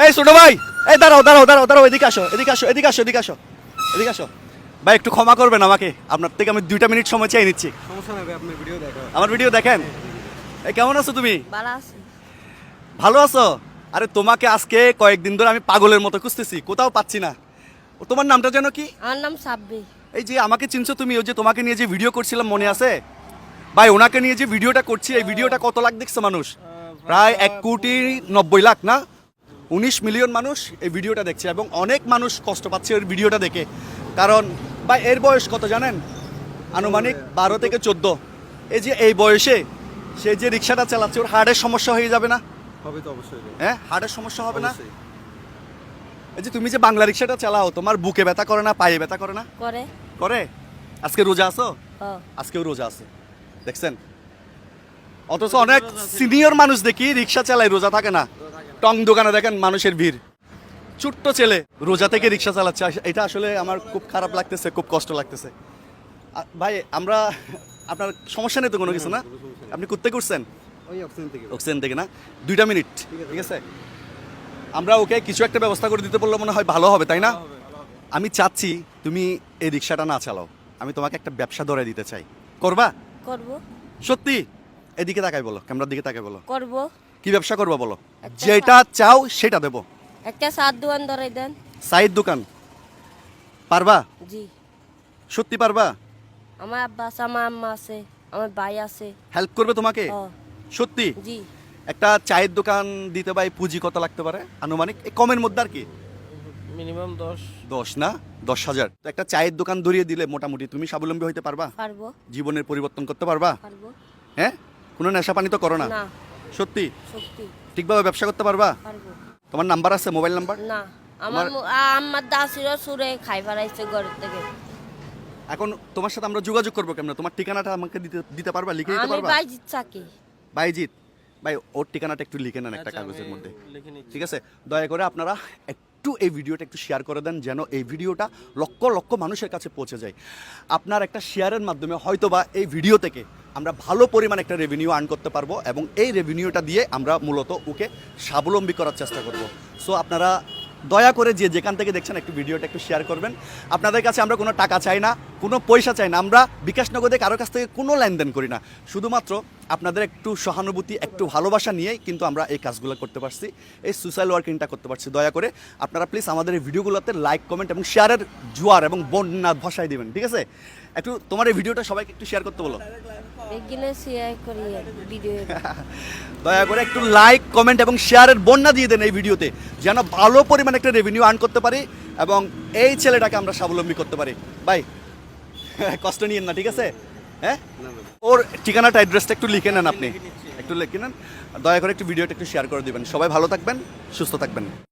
এই ছোট ভাই, এই দাঁড়াও দাঁড়াও দাঁড়াও দাঁড়াও, এদিকে আসো এদিকে আসো এদিকে আসো এদিকে আসো এদিকে আসো। ভাই একটু ক্ষমা করবেন আমাকে, আপনার থেকে আমি 2টা মিনিট সময় চাই নিচ্ছি। সমস্যা নাই ভাই, আপনার ভিডিও দেখো। আমার ভিডিও দেখেন। এই কেমন আছো তুমি? ভালো আছি। ভালো আছো? আরে তোমাকে আজকে কয়েকদিন ধরে আমি পাগলের মতো খুঁজতেছি, কোথাও পাচ্ছি না। ও তোমার নামটা যেন কি? আমার নাম সাব্বির। এই যে আমাকে চিনছো তুমি, ওই যে তোমাকে নিয়ে যে ভিডিও করছিলাম মনে আছে? ভাই ওনাকে নিয়ে যে ভিডিওটা করছি, এই ভিডিওটা কত লাখ দেখছে মানুষ? প্রায় 1,90,00,000 না, 19 মিলিয়ন মানুষ এই ভিডিওটা দেখছে এবং অনেক মানুষ কষ্ট পাচ্ছে ওই ভিডিওটা দেখে। কারণ ভাই এর বয়স কত জানেন? আনুমানিক 12 থেকে 14। এই যে এই বয়সে সে যে রিক্সাটা চালাচ্ছে, ওর হার্টের সমস্যা হয়ে যাবে না? হবে তো অবশ্যই ভাই। হ্যাঁ, হার্টের সমস্যা হবে না? অবশ্যই। এই যে তুমি যে বাংলা রিক্সাটা চালাও, তোমার বুকে ব্যথা করে না, পায়ে ব্যথা করে না? করে। করে। আজকে রোজা আছো? ও আজকেও রোজা আছে, দেখছেন? অথচ অনেক সিনিয়র মানুষ দেখি রিক্সা চালায়, রোজা থাকে না। টং দোকানে দেখেন মানুষের ভিড়, ছোট্ট ছেলে রোজা থেকে রিক্সা চালাচ্ছে। এটা আসলে আমার খুব খারাপ লাগতেছে, খুব কষ্ট লাগতেছে। ভাই আমরা, আপনার সমস্যা নেই তো কোনো কিছু না? আপনি কোত্থেকে উঠছেন? ওই অপশন থেকে। অক্সিজেন থেকে না? 2টা মিনিট, ঠিক আছে? আমরা ওকে কিছু একটা ব্যবস্থা করে দিতে বললে মনে হয় ভালো হবে, তাই না? আমি চাচ্ছি তুমি এই রিক্সাটা না চালাও, আমি তোমাকে একটা ব্যবসা ধরে দিতে চাই। করবা? করব। সত্যি? এদিকে তাকাই বলো, ক্যামেরার দিকে তাকাই বলো। করব। কি ব্যবসা করবা বলো? একটা যেটা চাও সেটা দেবো। একটা সাত দোকান ধরে দেন। সাইড দোকান পারবা? জি। সত্যি পারবা? আমার আব্বা আছে, আমার আম্মা আছে, আমার ভাই আছে। হেল্প করবে তোমাকে? ও সত্যি? জি। একটা চায়ের দোকান দিতে ভাই পুঁজি কত লাগতে পারে আনুমানিক? এই কমের মধ্যে আর কি? মিনিমাম 10। 10 না, 10,000। তো একটা চায়ের দোকান ধরিয়ে দিলে মোটামুটি তুমি স্বাবলম্বী হইতে পারবা? পারবো। জীবনের পরিবর্তন করতে পারবা? পারবো। হ্যাঁ? কোনো নেশা পানি তো করো না? না। সত্যি? সত্যি ঠিকভাবে ব্যবসা করতে পারবা? পারবো। তোমার নাম্বার আছে, মোবাইল নাম্বার? না, আমার আমার দাসিরও সুরে খাই ফেলাইছে ঘর থেকে। এখন তোমার সাথে আমরা যোগাযোগ করবো কেমন? তোমার ঠিকানাটা আমাকে দিতে পারবা, লিখে দিতে আমি পারবা? বাইজিৎ চাকি। বাইজিৎ ভাই, ওর ঠিকানাটা একটু লিখে নেন একটা কাগজের মধ্যে, ঠিক আছে? দয়া করে আপনারা একটু এই ভিডিওটা একটু শেয়ার করে দেন, যেন এই ভিডিওটা লক্ষ লক্ষ মানুষের কাছে পৌঁছে যায়। আপনার একটা শেয়ারের মাধ্যমে হয়তোবা এই ভিডিও থেকে আমরা ভালো পরিমাণ একটা রেভিনিউ আর্ন করতে পারবো এবং এই রেভিনিউটা দিয়ে আমরা মূলত ওকে স্বাবলম্বী করার চেষ্টা করব। সো আপনারা দয়া করে যে যেখান থেকে দেখছেন একটু ভিডিওটা একটু শেয়ার করবেন। আপনাদের কাছে আমরা কোনো টাকা চাই না, কোনো পয়সা চাই না, আমরা বিকাশ নগদে কারোর কাছ থেকে কোনো লেনদেন করি না। শুধুমাত্র আপনাদের একটু সহানুভূতি, একটু ভালোবাসা নিয়েই কিন্তু আমরা এই কাজগুলো করতে পারছি, এই সোশ্যাল ওয়ার্কিংটা করতে পারছি। দয়া করে আপনারা প্লিজ আমাদের এই ভিডিওগুলোতে লাইক, কমেন্ট এবং শেয়ারের জোয়ার এবং বন্যা ভাষায় দিবেন, ঠিক আছে? একটু তোমার এই ভিডিওটা সবাইকে একটু শেয়ার করতে বলো। এগুলো শেয়ার করি ভিডিও। দয়া করে একটু লাইক, কমেন্ট এবং শেয়ারের বন্যা দিয়ে দেন এই ভিডিওতে, যেন ভালো পরিমাণ একটা রেভিনিউ আর্ন করতে পারি এবং এই ছেলেটাকে আমরা স্বাবলম্বী করতে পারি। ভাই কষ্ট নিয়েন না, ঠিক আছে? হ্যাঁ, ওর ঠিকানাটা, অ্যাড্রেসটা একটু লিখে নেন, আপনি একটু লিখে নেন। দয়া করে একটু ভিডিওটা একটু শেয়ার করে দিবেন। সবাই ভালো থাকবেন, সুস্থ থাকবেন।